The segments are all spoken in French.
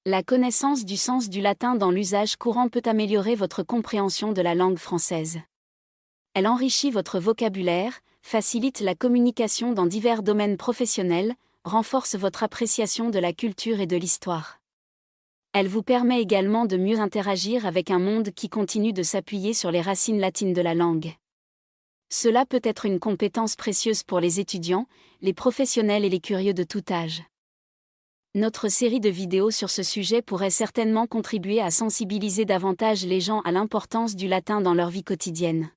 La connaissance du sens du latin dans l'usage courant peut améliorer votre compréhension de la langue française. Elle enrichit votre vocabulaire, facilite la communication dans divers domaines professionnels, renforce votre appréciation de la culture et de l'histoire. Elle vous permet également de mieux interagir avec un monde qui continue de s'appuyer sur les racines latines de la langue. Cela peut être une compétence précieuse pour les étudiants, les professionnels et les curieux de tout âge. Notre série de vidéos sur ce sujet pourrait certainement contribuer à sensibiliser davantage les gens à l'importance du latin dans leur vie quotidienne.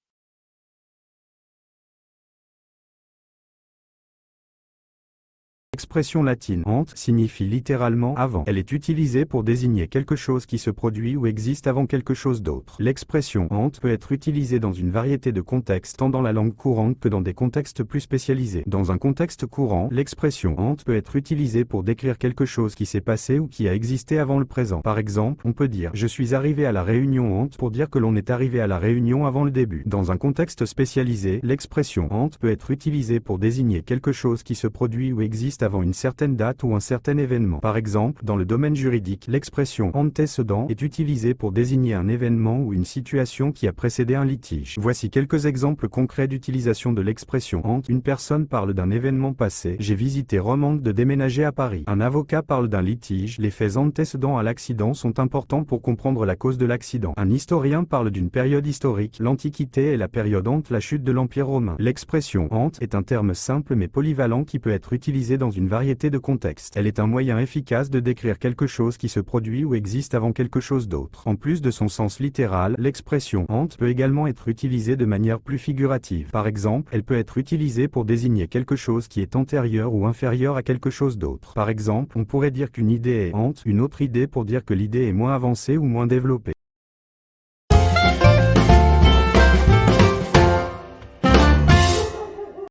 L'expression latine ante signifie littéralement avant. Elle est utilisée pour désigner quelque chose qui se produit ou existe avant quelque chose d'autre. L'expression ante peut être utilisée dans une variété de contextes tant dans la langue courante que dans des contextes plus spécialisés. Dans un contexte courant, l'expression ante peut être utilisée pour décrire quelque chose qui s'est passé ou qui a existé avant le présent. Par exemple, on peut dire « Je suis arrivé à la réunion ante » pour dire que l'on est arrivé à la réunion avant le début. Dans un contexte spécialisé, l'expression ante peut être utilisée pour désigner quelque chose qui se produit ou existe avant une certaine date ou un certain événement. Par exemple, dans le domaine juridique, l'expression antécédent est utilisée pour désigner un événement ou une situation qui a précédé un litige. Voici quelques exemples concrets d'utilisation de l'expression ante. Une personne parle d'un événement passé. J'ai visité Rome avant de déménager à Paris. Un avocat parle d'un litige. Les faits antécédents à l'accident sont importants pour comprendre la cause de l'accident. Un historien parle d'une période historique. L'Antiquité est la période ante la chute de l'Empire romain. L'expression ante est un terme simple mais polyvalent qui peut être utilisé dans une variété de contextes. Elle est un moyen efficace de décrire quelque chose qui se produit ou existe avant quelque chose d'autre. En plus de son sens littéral, l'expression ante peut également être utilisée de manière plus figurative. Par exemple, elle peut être utilisée pour désigner quelque chose qui est antérieur ou inférieur à quelque chose d'autre. Par exemple, on pourrait dire qu'une idée est ante, une autre idée pour dire que l'idée est moins avancée ou moins développée.